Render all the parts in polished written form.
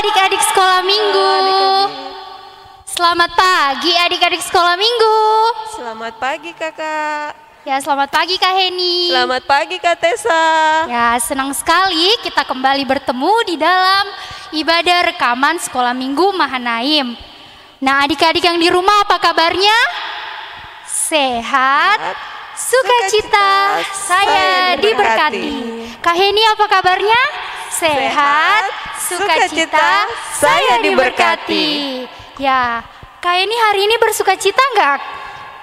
adik-adik sekolah minggu. Selamat pagi adik-adik sekolah minggu. Selamat pagi kakak. Ya, selamat pagi Kak Heni. Selamat pagi Kak Tessa. Ya, senang sekali kita kembali bertemu di dalam ibadah rekaman sekolah minggu Mahanaim. Nah, adik-adik yang di rumah apa kabarnya? Sehat, sukacita, saya diberkati. Kak Heni apa kabarnya? Sehat, sukacita, saya diberkati. Ya, Kak Heni hari ini bersukacita enggak?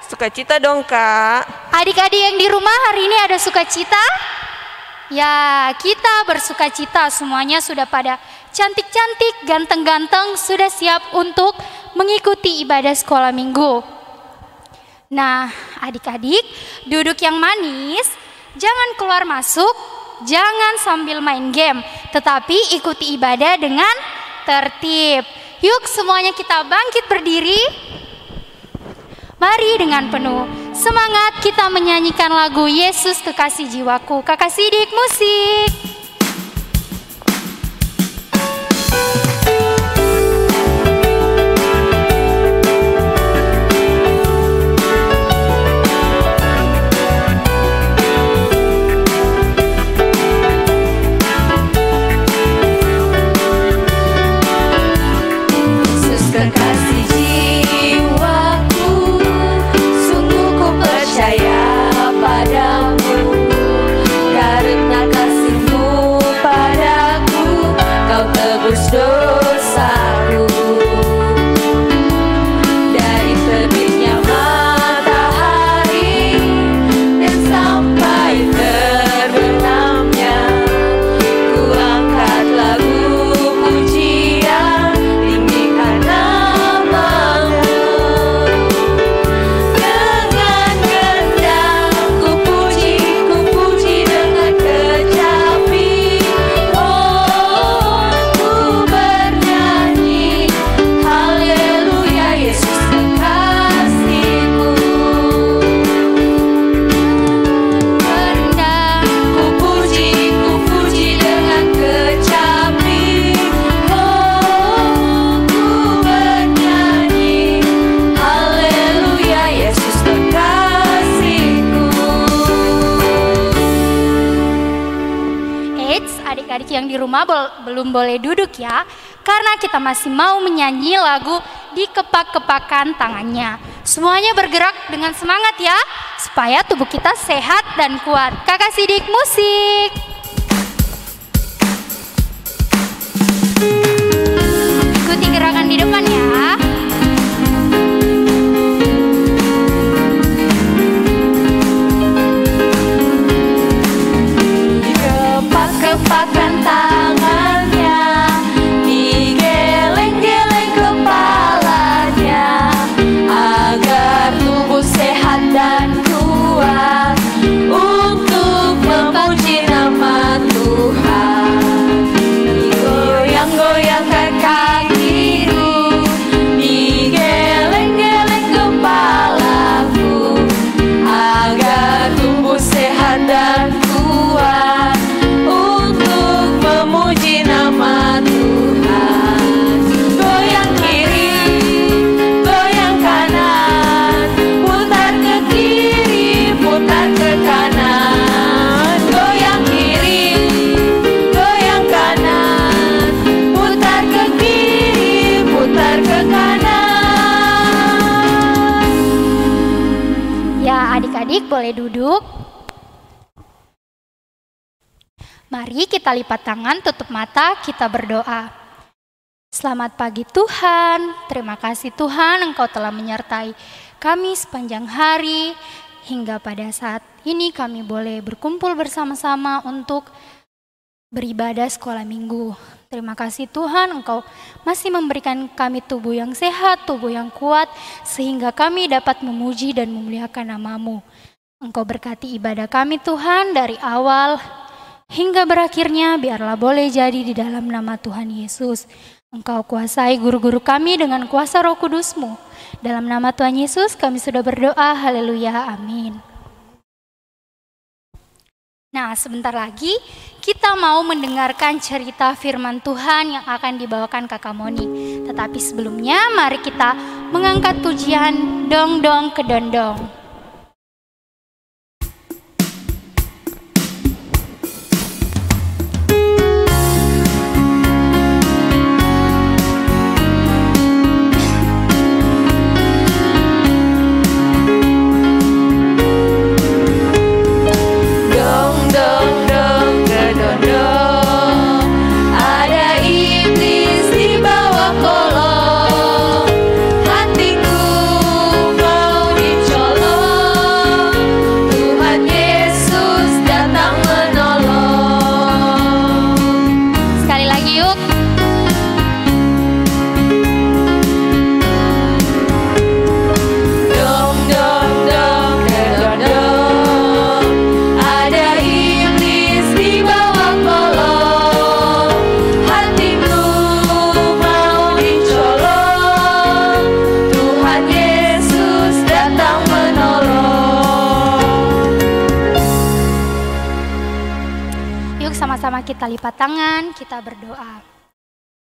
Sukacita dong Kak. Adik-adik yang di rumah hari ini ada sukacita? Ya, kita bersukacita, semuanya sudah pada cantik-cantik, ganteng-ganteng, sudah siap untuk mengikuti ibadah sekolah minggu. Nah, adik-adik duduk yang manis, jangan keluar masuk, jangan sambil main game, tetapi ikuti ibadah dengan tertib. Yuk semuanya kita bangkit berdiri. Mari dengan penuh semangat kita menyanyikan lagu Yesus Kekasih Jiwaku. Kakak Sidik musik. Yesus kekasih jiwaku, sungguh ku percaya padamu, karena kasih-Mu padaku, Kau tebus dosaku. Dari terbitnya matahari dan sampai terbenamnya, ku angkat lagu pujian, tinggikan nama-Mu. Dengan gendang ku puji dengan kecapi. Oh, ku bernyanyi, haleluya, Yesus kekasihku. Rendah. Ku puji dengan kecapi. Oh, ku bernyanyi, haleluya, Yesus kekasihku. Eits, adik-adik yang di rumah belum boleh duduk ya, karena kita masih mau menyanyi lagu di kepak-kepakan tangannya. Semuanya bergerak dengan semangat ya, supaya tubuh kita sehat dan kuat. Kakak Sidik musik. Ikuti gerakan di depan ya. Kepak-kepakan tangannya, digeleng-geleng kepalanya, agar tubuh sehat dan kuat untuk memuji nama Tuhan. Digoyang-goyangkan kakiku, digeleng-geleng kepalaku, agar tubuh sehat dan kuat untuk memuji nama Tuhan. Goyang kiri, goyang kanan, putar ke kiri, putar ke kanan. Goyang kiri, goyang kanan, putar ke kiri, putar ke kanan. Ya, adik-adik boleh duduk. Mari kita lipat tangan, tutup mata, kita berdoa. Selamat pagi Tuhan, terima kasih Tuhan Engkau telah menyertai kami sepanjang hari. Hingga pada saat ini kami boleh berkumpul bersama-sama untuk beribadah sekolah minggu. Terima kasih Tuhan, Engkau masih memberikan kami tubuh yang sehat, tubuh yang kuat, sehingga kami dapat memuji dan memuliakan nama-Mu. Engkau berkati ibadah kami Tuhan dari awal hingga berakhirnya, biarlah boleh jadi di dalam nama Tuhan Yesus. Engkau kuasai guru-guru kami dengan kuasa Roh Kudus-Mu. Dalam nama Tuhan Yesus kami sudah berdoa, haleluya, amin. Nah, sebentar lagi kita mau mendengarkan cerita firman Tuhan yang akan dibawakan Kakak Moni. Tetapi sebelumnya mari kita mengangkat pujian Dong Dong Kedondong. Sama-sama kita lipat tangan, kita berdoa.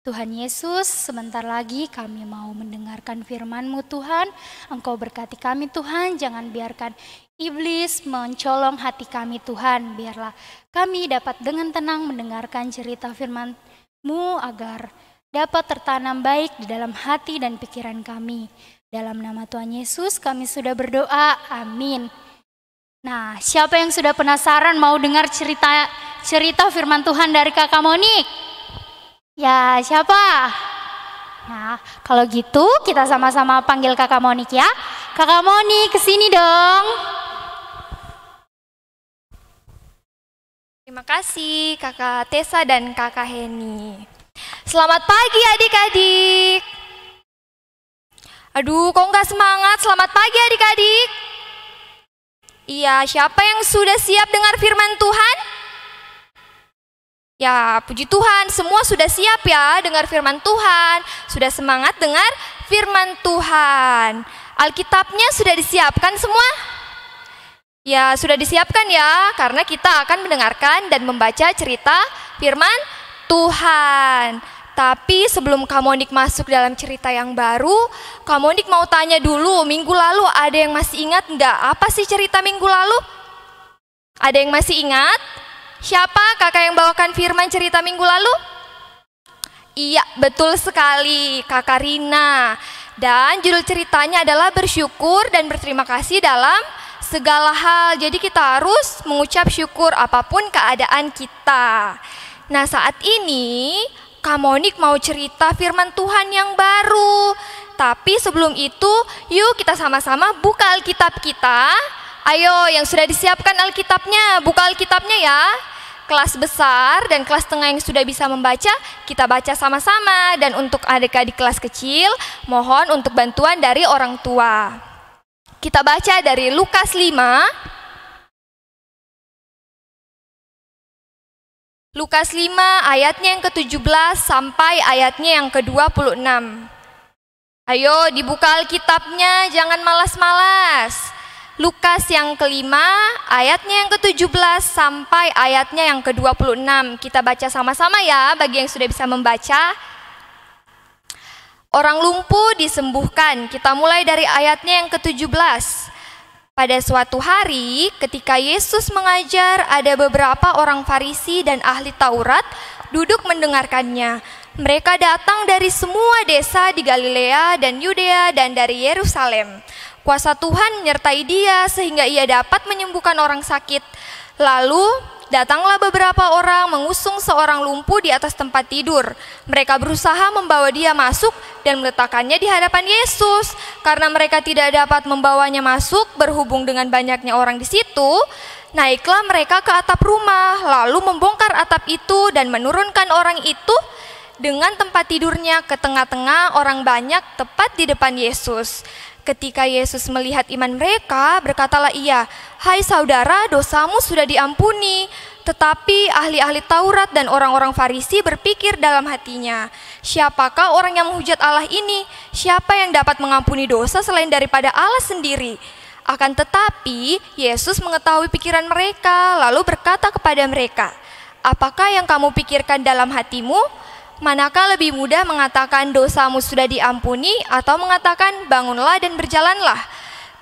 Tuhan Yesus, sebentar lagi kami mau mendengarkan firman-Mu Tuhan. Engkau berkati kami Tuhan, jangan biarkan iblis mencolong hati kami Tuhan. Biarlah kami dapat dengan tenang mendengarkan cerita firman-Mu agar dapat tertanam baik di dalam hati dan pikiran kami. Dalam nama Tuhan Yesus kami sudah berdoa, amin. Nah, siapa yang sudah penasaran mau dengar cerita firman Tuhan dari Kakak Monik? Ya, siapa? Nah, kalau gitu kita sama-sama panggil Kakak Monik ya. Kakak Monik, kesini dong. Terima kasih Kakak Tessa dan Kakak Heni. Selamat pagi adik-adik. Aduh, kok nggak semangat? Selamat pagi adik-adik. Iya, siapa yang sudah siap dengar firman Tuhan? Ya, puji Tuhan, semua sudah siap ya dengar firman Tuhan. Sudah semangat dengar firman Tuhan. Alkitabnya sudah disiapkan semua? Ya, sudah disiapkan ya, karena kita akan mendengarkan dan membaca cerita firman Tuhan. Tapi sebelum Kak Monik masuk dalam cerita yang baru, Kak Monik mau tanya dulu, minggu lalu ada yang masih ingat nggak apa sih cerita minggu lalu? Ada yang masih ingat? Siapa kakak yang bawakan firman cerita minggu lalu? Iya, betul sekali, Kakak Rina. Dan judul ceritanya adalah bersyukur dan berterima kasih dalam segala hal. Jadi kita harus mengucap syukur apapun keadaan kita. Nah, saat ini Kak Monik mau cerita firman Tuhan yang baru. Tapi sebelum itu, yuk kita sama-sama buka Alkitab kita. Ayo, yang sudah disiapkan Alkitabnya, buka Alkitabnya ya. Kelas besar dan kelas tengah yang sudah bisa membaca, kita baca sama-sama. Dan untuk adik-adik kelas kecil, mohon untuk bantuan dari orang tua. Kita baca dari Lukas 5. Lukas 5 ayatnya yang ke-17 sampai ayatnya yang ke-26. Ayo dibuka Alkitabnya, jangan malas-malas. Lukas yang ke-5 ayatnya yang ke-17 sampai ayatnya yang ke-26. Kita baca sama-sama ya bagi yang sudah bisa membaca. Orang lumpuh disembuhkan. Kita mulai dari ayatnya yang ke-17. Pada suatu hari, ketika Yesus mengajar, ada beberapa orang Farisi dan ahli Taurat duduk mendengarkannya. Mereka datang dari semua desa di Galilea dan Yudea dan dari Yerusalem. Kuasa Tuhan menyertai dia sehingga ia dapat menyembuhkan orang sakit. Lalu datanglah beberapa orang mengusung seorang lumpuh di atas tempat tidur. Mereka berusaha membawa dia masuk dan meletakkannya di hadapan Yesus. Karena mereka tidak dapat membawanya masuk berhubung dengan banyaknya orang di situ, naiklah mereka ke atap rumah, lalu membongkar atap itu dan menurunkan orang itu dengan tempat tidurnya ke tengah-tengah orang banyak tepat di depan Yesus. Ketika Yesus melihat iman mereka, berkatalah ia, "Hai saudara, dosamu sudah diampuni." Tetapi ahli-ahli Taurat dan orang-orang Farisi berpikir dalam hatinya, "Siapakah orang yang menghujat Allah ini? Siapa yang dapat mengampuni dosa selain daripada Allah sendiri?" Akan tetapi, Yesus mengetahui pikiran mereka, lalu berkata kepada mereka, "Apakah yang kamu pikirkan dalam hatimu? Manakah lebih mudah mengatakan dosamu sudah diampuni atau mengatakan bangunlah dan berjalanlah?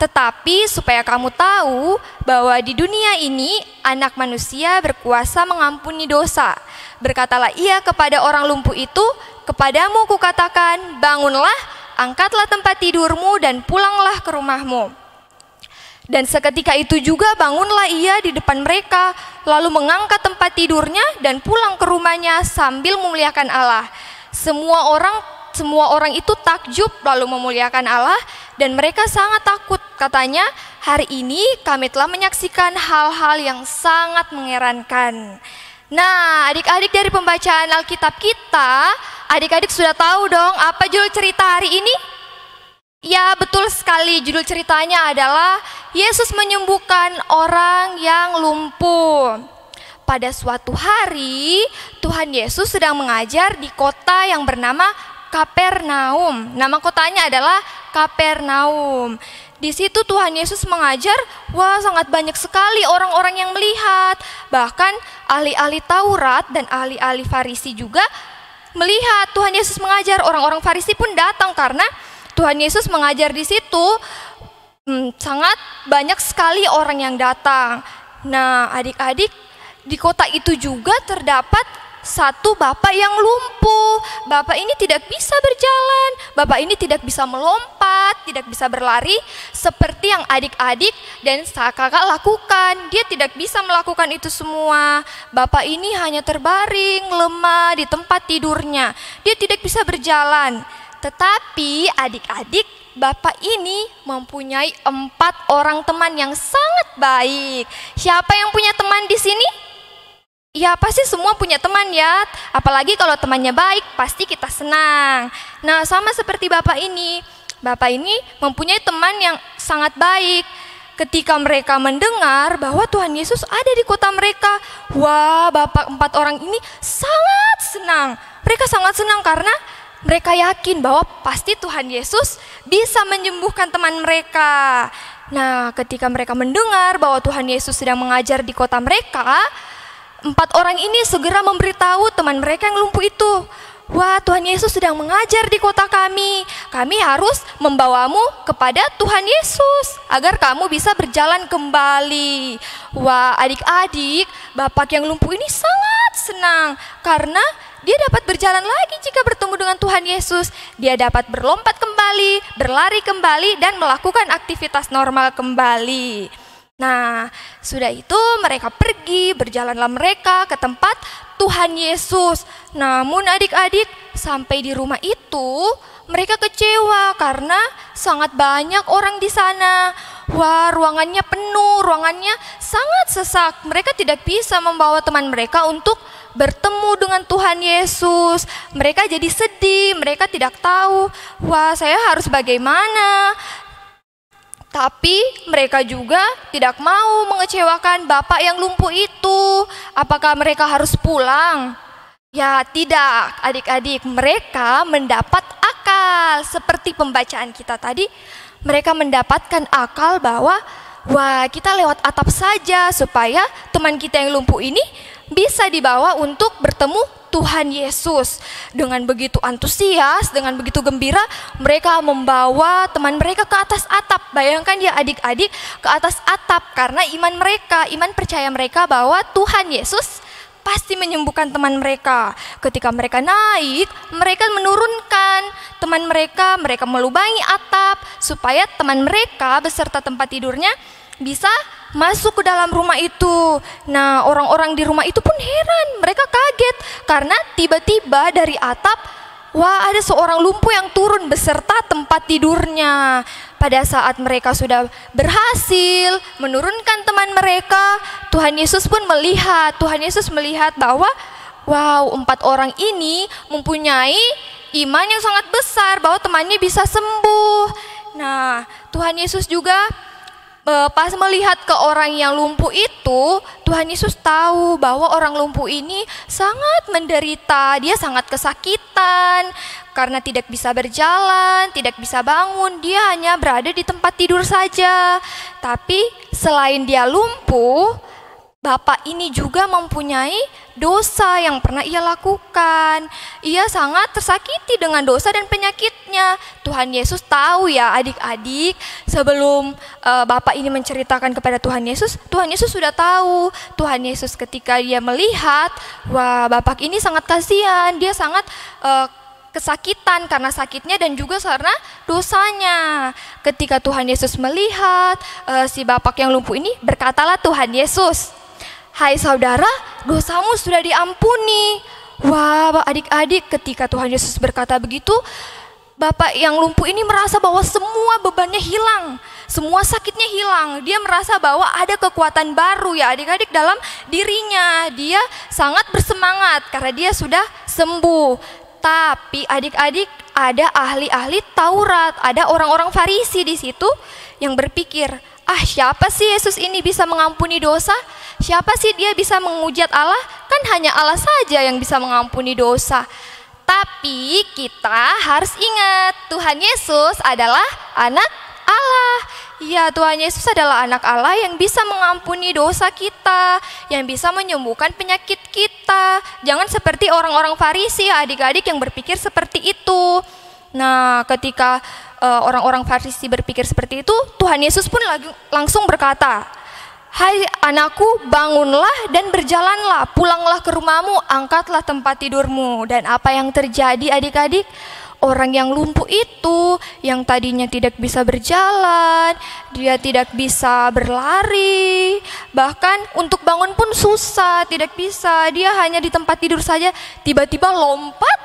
Tetapi supaya kamu tahu bahwa di dunia ini Anak Manusia berkuasa mengampuni dosa. Berkatalah ia kepada orang lumpuh itu, kepadamu kukatakan, bangunlah, angkatlah tempat tidurmu dan pulanglah ke rumahmu." Dan seketika itu juga bangunlah ia di depan mereka, lalu mengangkat tempat tidurnya dan pulang ke rumahnya sambil memuliakan Allah. Semua orang itu takjub lalu memuliakan Allah, dan mereka sangat takut. Katanya, "Hari ini kami telah menyaksikan hal-hal yang sangat mengherankan." Nah, adik-adik, dari pembacaan Alkitab kita, adik-adik sudah tahu dong apa judul cerita hari ini? Ya, betul sekali, judul ceritanya adalah Yesus menyembuhkan orang yang lumpuh. Pada suatu hari, Tuhan Yesus sedang mengajar di kota yang bernama Kapernaum. Nama kotanya adalah Kapernaum. Di situ Tuhan Yesus mengajar, sangat banyak sekali orang-orang yang melihat. Bahkan ahli-ahli Taurat dan ahli-ahli Farisi juga melihat Tuhan Yesus mengajar. Orang-orang Farisi pun datang karena Tuhan Yesus mengajar di situ. Sangat banyak sekali orang yang datang. Nah, adik-adik, di kota itu juga terdapat satu bapak yang lumpuh. Bapak ini tidak bisa berjalan, bapak ini tidak bisa melompat, tidak bisa berlari seperti yang adik-adik dan kakak lakukan. Dia tidak bisa melakukan itu semua. Bapak ini hanya terbaring lemah di tempat tidurnya. Dia tidak bisa berjalan. Tetapi adik-adik, bapak ini mempunyai 4 orang teman yang sangat baik. Siapa yang punya teman di sini? Ya, pasti semua punya teman ya. Apalagi kalau temannya baik, pasti kita senang. Nah, sama seperti bapak ini. Bapak ini mempunyai teman yang sangat baik. Ketika mereka mendengar bahwa Tuhan Yesus ada di kota mereka, bapak 4 orang ini sangat senang. Mereka sangat senang karena mereka yakin bahwa pasti Tuhan Yesus bisa menyembuhkan teman mereka. Nah, ketika mereka mendengar bahwa Tuhan Yesus sedang mengajar di kota mereka, 4 orang ini segera memberitahu teman mereka yang lumpuh itu, Tuhan Yesus sedang mengajar di kota kami. Kami harus membawamu kepada Tuhan Yesus agar kamu bisa berjalan kembali. Adik-adik, bapak yang lumpuh ini sangat senang karena dia dapat berjalan lagi jika bertemu dengan Tuhan Yesus. Dia dapat berlompat kembali, berlari kembali, dan melakukan aktivitas normal kembali. Nah, sudah itu mereka pergi, berjalanlah mereka ke tempat Tuhan Yesus. Namun adik-adik, sampai di rumah itu mereka kecewa karena sangat banyak orang di sana. Ruangannya penuh, ruangannya sangat sesak. Mereka tidak bisa membawa teman mereka untuk bertemu dengan Tuhan Yesus. Mereka jadi sedih, mereka tidak tahu, saya harus bagaimana. Tapi mereka juga tidak mau mengecewakan bapak yang lumpuh itu. Apakah mereka harus pulang? Ya, tidak, adik-adik. Mereka mendapat akal. Seperti pembacaan kita tadi, mereka mendapatkan akal bahwa kita lewat atap saja supaya teman kita yang lumpuh ini bisa dibawa untuk bertemu Tuhan Yesus. Dengan begitu antusias, dengan begitu gembira, mereka membawa teman mereka ke atas atap. Bayangkan ya adik-adik, ke atas atap, karena iman percaya mereka bahwa Tuhan Yesus pasti menyembuhkan teman mereka. Ketika mereka naik, mereka menurunkan teman mereka melubangi atap supaya teman mereka beserta tempat tidurnya bisa masuk ke dalam rumah itu. Nah, orang-orang di rumah itu pun heran, mereka kaget karena tiba-tiba dari atap, ada seorang lumpuh yang turun beserta tempat tidurnya. Pada saat mereka sudah berhasil menurunkan teman mereka, Tuhan Yesus pun melihat. Tuhan Yesus melihat bahwa 4 orang ini mempunyai iman yang sangat besar bahwa temannya bisa sembuh. Nah, Tuhan Yesus juga Pas melihat ke orang yang lumpuh itu, Tuhan Yesus tahu bahwa orang lumpuh ini sangat menderita. Dia sangat kesakitan karena tidak bisa berjalan, tidak bisa bangun. Dia hanya berada di tempat tidur saja. Tapi selain dia lumpuh, Bapak ini juga mempunyai dosa yang pernah ia lakukan. Ia sangat tersakiti dengan dosa dan penyakitnya. Tuhan Yesus tahu ya adik-adik, sebelum Bapak ini menceritakan kepada Tuhan Yesus sudah tahu. Tuhan Yesus ketika dia melihat, wah Bapak ini sangat kasihan, dia sangat kesakitan karena sakitnya dan juga karena dosanya. Ketika Tuhan Yesus melihat si Bapak yang lumpuh ini, berkatalah Tuhan Yesus, "Hai saudara, dosamu sudah diampuni." Wah, adik-adik, ketika Tuhan Yesus berkata begitu, Bapak yang lumpuh ini merasa bahwa semua bebannya hilang, semua sakitnya hilang. Dia merasa bahwa ada kekuatan baru ya adik-adik dalam dirinya. Dia sangat bersemangat karena dia sudah sembuh. Tapi adik-adik, ada ahli-ahli Taurat, ada orang-orang Farisi di situ yang berpikir, siapa sih Yesus ini bisa mengampuni dosa? Siapa sih dia bisa menghujat Allah? Kan hanya Allah saja yang bisa mengampuni dosa. Tapi kita harus ingat, Tuhan Yesus adalah anak Allah. Ya, Tuhan Yesus adalah anak Allah yang bisa mengampuni dosa kita, yang bisa menyembuhkan penyakit kita. Jangan seperti orang-orang Farisi ya adik-adik yang berpikir seperti itu. Nah, ketika orang-orang Farisi berpikir seperti itu, Tuhan Yesus pun langsung berkata, "Hai anakku, bangunlah dan berjalanlah, pulanglah ke rumahmu, angkatlah tempat tidurmu." Dan apa yang terjadi adik-adik? Orang yang lumpuh itu, yang tadinya tidak bisa berjalan, dia tidak bisa berlari, bahkan untuk bangun pun susah, tidak bisa. Dia hanya di tempat tidur saja, tiba-tiba lompat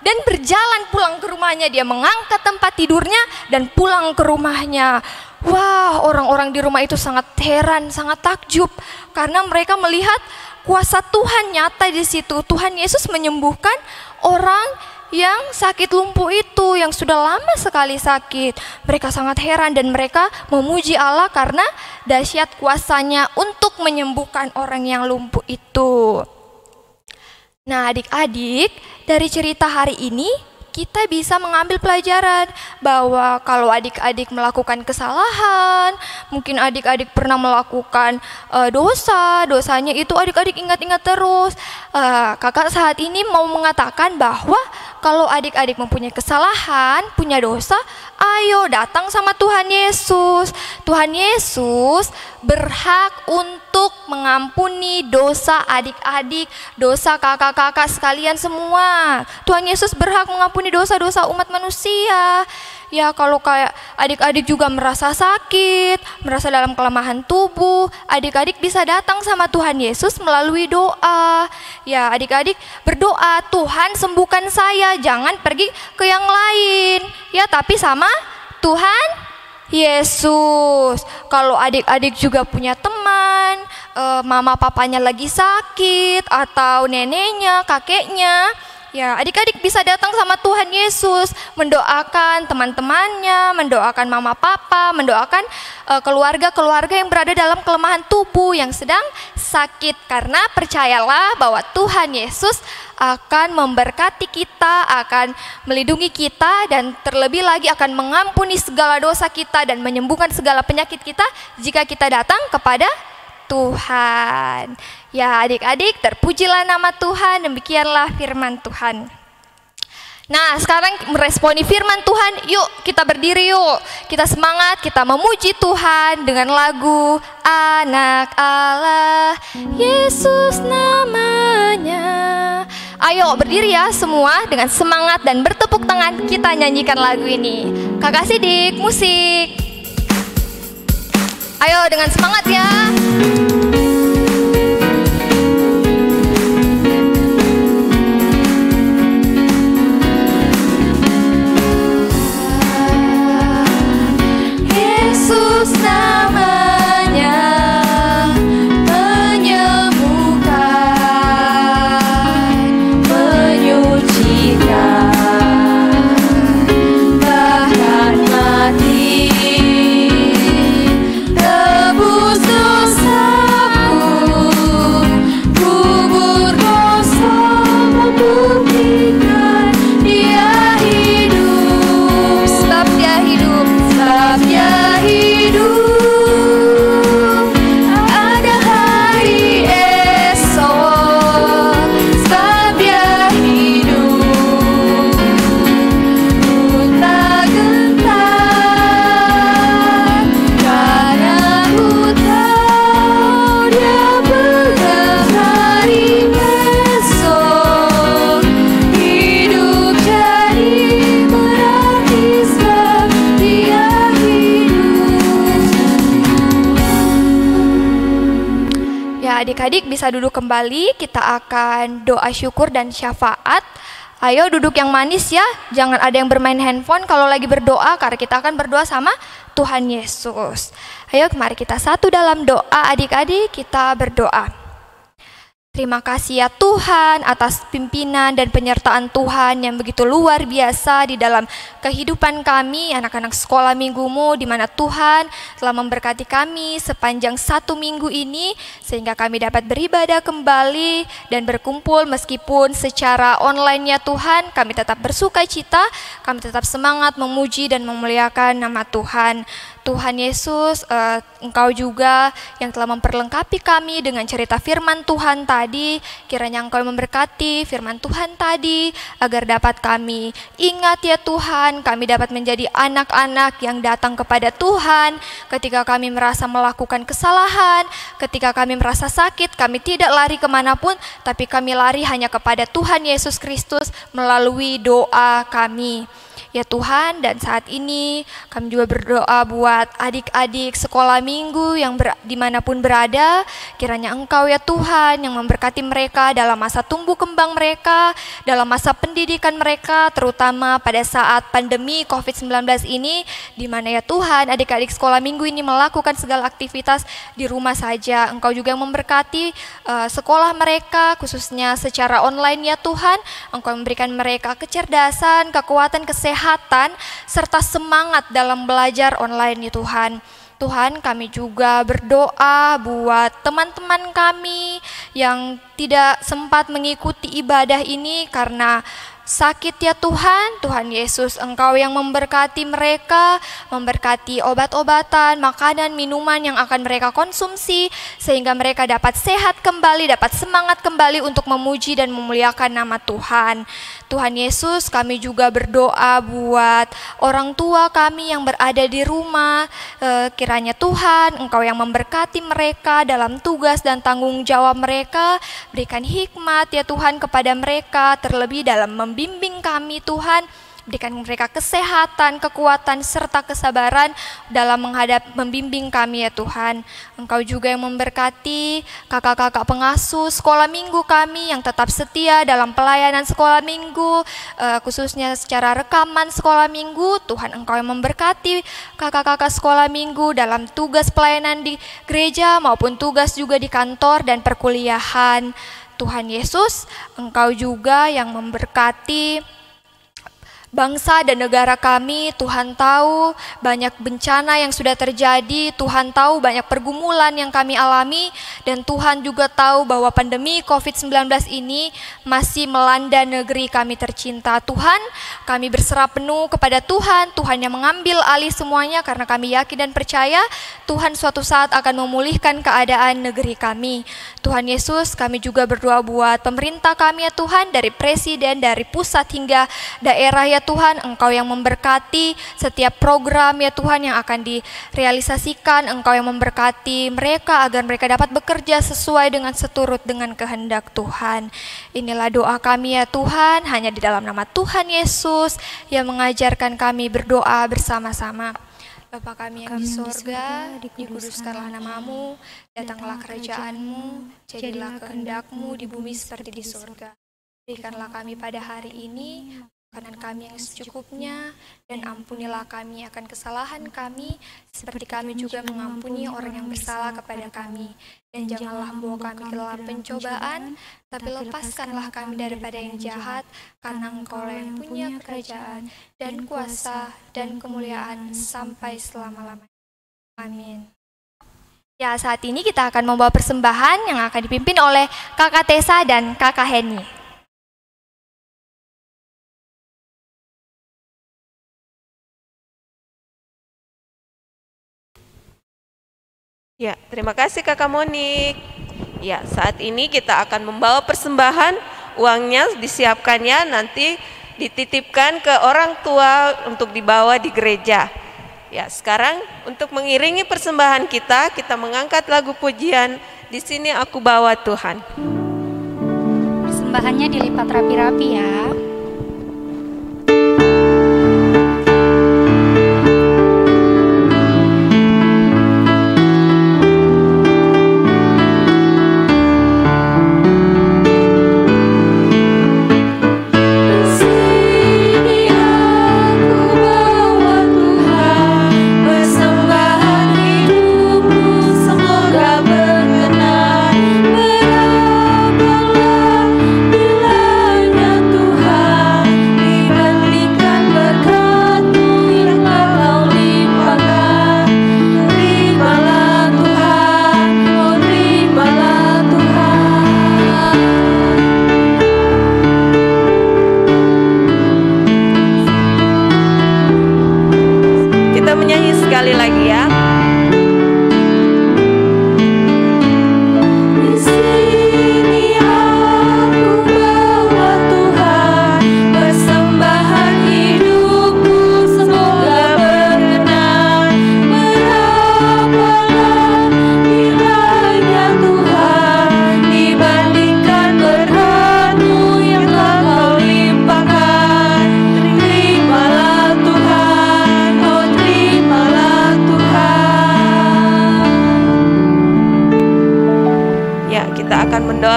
dan berjalan pulang ke rumahnya. Dia mengangkat tempat tidurnya dan pulang ke rumahnya. Wah, orang-orang di rumah itu sangat heran, sangat takjub karena mereka melihat kuasa Tuhan nyata di situ. Tuhan Yesus menyembuhkan orang yang sakit lumpuh itu, yang sudah lama sekali sakit. Mereka sangat heran dan mereka memuji Allah karena dahsyat kuasanya untuk menyembuhkan orang yang lumpuh itu. Nah adik-adik, dari cerita hari ini kita bisa mengambil pelajaran bahwa kalau adik-adik melakukan kesalahan, mungkin adik-adik pernah melakukan dosanya itu adik-adik ingat-ingat terus. Kakak saat ini mau mengatakan bahwa kalau adik-adik mempunyai kesalahan, punya dosa, ayo datang sama Tuhan Yesus. Tuhan Yesus berhak untuk mengampuni dosa adik-adik, dosa kakak-kakak sekalian semua. Tuhan Yesus berhak mengampuni dosa-dosa umat manusia. Ya, kalau kayak adik-adik juga merasa sakit, merasa dalam kelemahan tubuh, adik-adik bisa datang sama Tuhan Yesus melalui doa. Ya, adik-adik berdoa, "Tuhan sembuhkan saya, jangan pergi ke yang lain." Ya, tapi sama Tuhan Yesus. Kalau adik-adik juga punya teman, mama papanya lagi sakit, atau neneknya, kakeknya, ya adik-adik bisa datang sama Tuhan Yesus, mendoakan teman-temannya, mendoakan mama papa, mendoakan keluarga-keluarga yang berada dalam kelemahan tubuh yang sedang sakit. Karena percayalah bahwa Tuhan Yesus akan memberkati kita, akan melindungi kita, dan terlebih lagi akan mengampuni segala dosa kita dan menyembuhkan segala penyakit kita jika kita datang kepada Tuhan. Ya adik-adik, terpujilah nama Tuhan, demikianlah firman Tuhan. Nah sekarang meresponi firman Tuhan, yuk kita berdiri yuk. Kita semangat, kita memuji Tuhan dengan lagu Anak Allah, Yesus namanya. Ayo berdiri ya semua dengan semangat dan bertepuk tangan kita nyanyikan lagu ini. Kakak Sidik, musik. Ayo dengan semangat ya. Yesus namanya menyembuhkan, menyucikan, bahkan mati. Adik-adik bisa duduk kembali, kita akan doa syukur dan syafaat. Ayo duduk yang manis ya, jangan ada yang bermain handphone kalau lagi berdoa, karena kita akan berdoa sama Tuhan Yesus. Ayo mari kita satu dalam doa adik-adik, kita berdoa. Terima kasih ya Tuhan atas pimpinan dan penyertaan Tuhan yang begitu luar biasa di dalam kehidupan kami, anak-anak sekolah minggumu, di mana Tuhan telah memberkati kami sepanjang 1 minggu ini, sehingga kami dapat beribadah kembali dan berkumpul meskipun secara online ya Tuhan. Kami tetap bersuka cita, kami tetap semangat memuji dan memuliakan nama Tuhan. Tuhan Yesus, Engkau juga yang telah memperlengkapi kami dengan cerita firman Tuhan tadi. Kiranya Engkau memberkati firman Tuhan tadi, agar dapat kami ingat ya Tuhan, kami dapat menjadi anak-anak yang datang kepada Tuhan ketika kami merasa melakukan kesalahan, ketika kami merasa sakit. Kami tidak lari kemanapun, tapi kami lari hanya kepada Tuhan Yesus Kristus melalui doa kami. Ya Tuhan, dan saat ini kami juga berdoa buat adik-adik sekolah minggu yang dimanapun berada. Kiranya Engkau ya Tuhan yang memberkati mereka dalam masa tumbuh kembang mereka, dalam masa pendidikan mereka, terutama pada saat pandemi COVID-19 ini, di mana ya Tuhan adik-adik sekolah minggu ini melakukan segala aktivitas di rumah saja. Engkau juga yang memberkati sekolah mereka, khususnya secara online ya Tuhan. Engkau memberikan mereka kecerdasan, kekuatan, kesehatan, serta semangat dalam belajar online ya Tuhan. Tuhan, kami juga berdoa buat teman-teman kami yang tidak sempat mengikuti ibadah ini karena sakit ya Tuhan. Tuhan Yesus, Engkau yang memberkati mereka, memberkati obat-obatan, makanan, minuman yang akan mereka konsumsi, sehingga mereka dapat sehat kembali, dapat semangat kembali untuk memuji dan memuliakan nama Tuhan. Tuhan Yesus, kami juga berdoa buat orang tua kami yang berada di rumah. Kiranya Tuhan, Engkau yang memberkati mereka dalam tugas dan tanggung jawab mereka. Berikan hikmat ya Tuhan kepada mereka, terlebih dalam membimbing kami Tuhan. Berikan mereka kesehatan, kekuatan, serta kesabaran dalam membimbing kami ya Tuhan. Engkau juga yang memberkati kakak-kakak pengasuh sekolah minggu kami yang tetap setia dalam pelayanan sekolah minggu, khususnya secara rekaman sekolah minggu. Tuhan, Engkau yang memberkati kakak-kakak sekolah minggu dalam tugas pelayanan di gereja maupun tugas juga di kantor dan perkuliahan. Tuhan Yesus, Engkau juga yang memberkati bangsa dan negara kami. Tuhan tahu banyak bencana yang sudah terjadi, Tuhan tahu banyak pergumulan yang kami alami, dan Tuhan juga tahu bahwa pandemi COVID-19 ini masih melanda negeri kami tercinta. Tuhan, kami berserah penuh kepada Tuhan, Tuhan yang mengambil alih semuanya, karena kami yakin dan percaya Tuhan suatu saat akan memulihkan keadaan negeri kami. Tuhan Yesus, kami juga berdoa buat pemerintah kami ya Tuhan, dari presiden, dari pusat hingga daerah ya Tuhan. Engkau yang memberkati setiap program ya Tuhan yang akan direalisasikan. Engkau yang memberkati mereka agar mereka dapat bekerja sesuai dengan seturut dengan kehendak Tuhan. Inilah doa kami ya Tuhan, hanya di dalam nama Tuhan Yesus yang mengajarkan kami berdoa bersama-sama. Bapa kami yang di sorga, dikuduskanlah namamu, datanglah kerajaanmu, jadilah kehendak-Mu di bumi seperti di sorga. Berikanlah kami pada hari ini makanan kami yang secukupnya, dan ampunilah kami akan kesalahan kami, seperti kami juga mengampuni orang yang bersalah kepada kami. Dan janganlah membawa kami ke dalam pencobaan, tapi lepaskanlah kami daripada yang jahat, karena Engkau yang punya kerajaan, dan kuasa, dan kemuliaan, sampai selama-lamanya. Amin. Ya, saat ini kita akan membawa persembahan yang akan dipimpin oleh Kakak Tessa dan Kakak Heni. Ya, terima kasih Kakak Monik. Ya, saat ini kita akan membawa persembahan, uangnya disiapkannya nanti dititipkan ke orang tua untuk dibawa di gereja. Ya, sekarang untuk mengiringi persembahan kita mengangkat lagu pujian, Di Sini Aku Bawa Tuhan. Persembahannya dilipat rapi-rapi ya.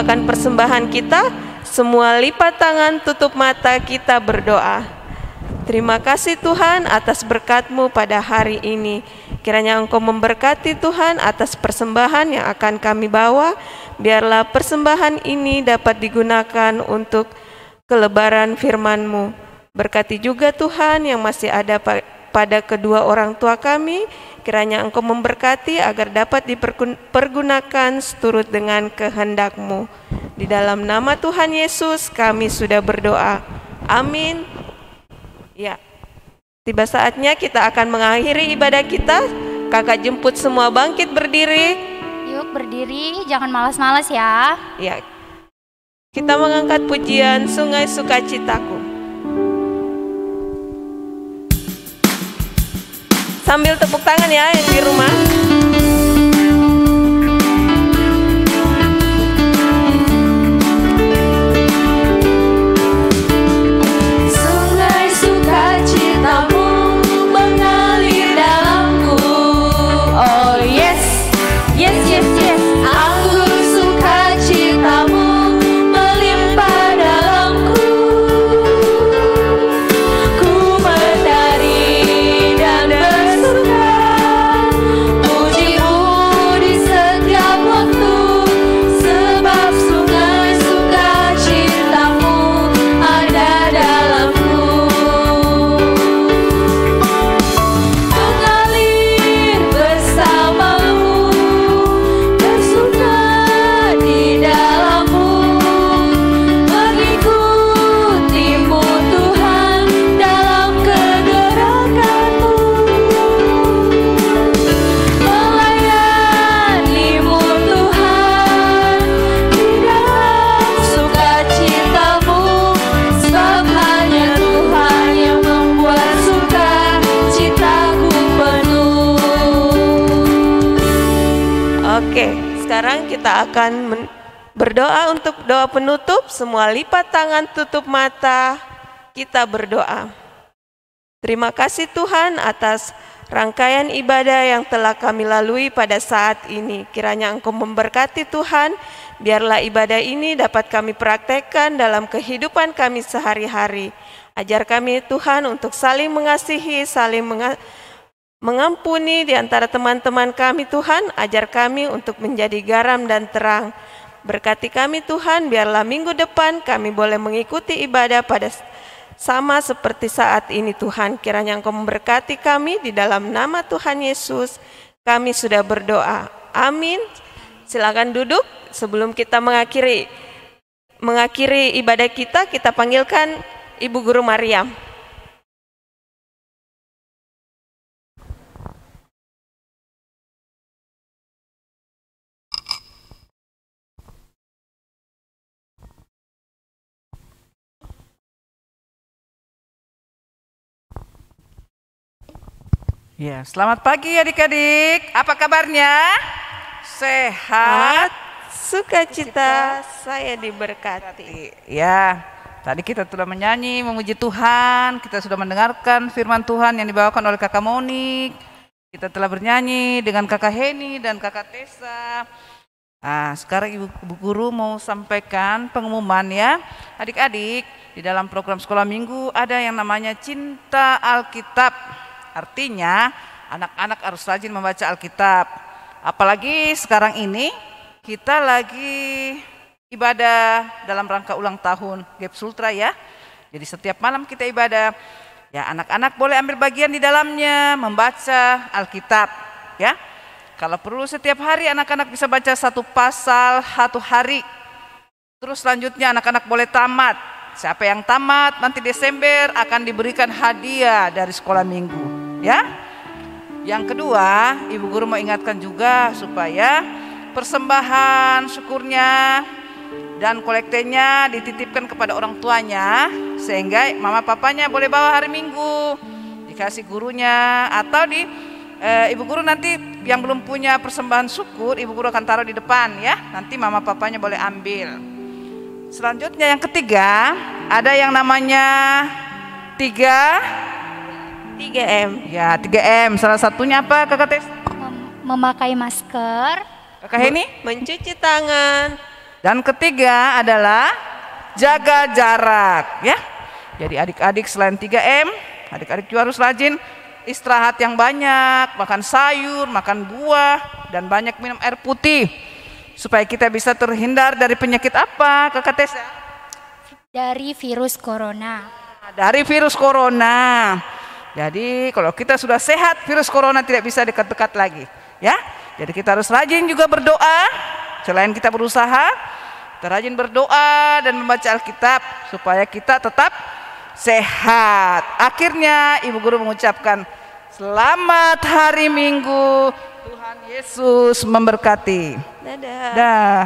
membawakan persembahan kita, semua lipat tangan, tutup mata, kita berdoa. Terima kasih Tuhan atas berkat-Mu pada hari ini. Kiranya Engkau memberkati Tuhan atas persembahan yang akan kami bawa. Biarlah persembahan ini dapat digunakan untuk kelebaran firman-Mu. Berkati juga Tuhan yang masih ada pada kedua orang tua kami. Kiranya Engkau memberkati agar dapat dipergunakan seturut dengan kehendak-Mu. Di dalam nama Tuhan Yesus kami sudah berdoa. Amin. Ya, tiba saatnya kita akan mengakhiri ibadah kita. Kakak jemput semua bangkit berdiri. Yuk berdiri, jangan malas-malas ya. Ya, kita mengangkat pujian Sungai Sukacitaku. Sambil tepuk tangan ya yang di rumah. Sungai sukacitamu mengalir dalamku. Oh yes, yes, yes, yes. Anggur sukacitamu melimpah dalamku. Ku menari dan bersuka, pujimu di setiap waktu, sebab sungai sukacitamu ada dalamku. Mengalir bersamamu, bersuka di dalammu, mengikutimu Tuhan dalam kegerakanmu, melayanimu Tuhan di dalam sukacitamu, sebab hanya Tuhan yang membuat sukacitaku penuh. Oke, sekarang kita akan berdoa untuk doa penutup. Semua lipat tangan, tutup mata, kita berdoa. Terima kasih Tuhan atas rangkaian ibadah yang telah kami lalui pada saat ini. Kiranya Engkau memberkati Tuhan, biarlah ibadah ini dapat kami praktekkan dalam kehidupan kami sehari-hari. Ajar kami Tuhan untuk saling mengasihi, saling mengampuni di antara teman-teman kami Tuhan. Ajar kami untuk menjadi garam dan terang. Berkati kami Tuhan, biarlah minggu depan kami boleh mengikuti ibadah pada sama seperti saat ini Tuhan. Kiranya Engkau memberkati kami, di dalam nama Tuhan Yesus kami sudah berdoa. Amin. Silakan duduk. Sebelum kita mengakhiri ibadah kita panggilkan Ibu Guru Maryam. Ya, selamat pagi adik-adik. Apa kabarnya? Sehat? Sukacita saya diberkati. Ya, tadi kita sudah menyanyi, memuji Tuhan. Kita sudah mendengarkan firman Tuhan yang dibawakan oleh Kakak Monik. Kita telah bernyanyi dengan Kakak Heni dan Kakak Tessa. Sekarang Ibu Guru mau sampaikan pengumuman ya. Adik-adik, di dalam program sekolah minggu ada yang namanya Cinta Alkitab. Artinya anak-anak harus rajin membaca Alkitab. Apalagi sekarang ini kita lagi ibadah dalam rangka ulang tahun GEP Sultra ya. Jadi setiap malam kita ibadah. Ya, anak-anak boleh ambil bagian di dalamnya membaca Alkitab ya. Kalau perlu setiap hari anak-anak bisa baca satu pasal satu hari. Terus selanjutnya anak-anak boleh tamat. Siapa yang tamat nanti Desember akan diberikan hadiah dari sekolah minggu. Ya, yang kedua, Ibu Guru mau ingatkan juga supaya persembahan syukurnya dan kolektenya dititipkan kepada orang tuanya, sehingga mama papanya boleh bawa hari Minggu, dikasih gurunya, atau Ibu Guru nanti yang belum punya persembahan syukur, Ibu Guru akan taruh di depan ya, nanti mama papanya boleh ambil. Selanjutnya yang ketiga, ada yang namanya 3M. Ya, 3M. Salah satunya apa, Kakak Tes? Memakai masker. Kakak Heni? Mencuci tangan. Dan ketiga adalah jaga jarak ya. Jadi adik-adik selain 3M, adik-adik juga harus rajin istirahat yang banyak, makan sayur, makan buah, dan banyak minum air putih supaya kita bisa terhindar dari penyakit apa, Kakak Tessa? Dari virus corona. Dari virus corona. Jadi kalau kita sudah sehat, virus corona tidak bisa dekat-dekat lagi ya. Jadi kita harus rajin juga berdoa. Selain kita berusaha, kita rajin berdoa dan membaca Alkitab supaya kita tetap sehat. Akhirnya Ibu Guru mengucapkan selamat hari Minggu. Tuhan Yesus memberkati. Dadah. Dah.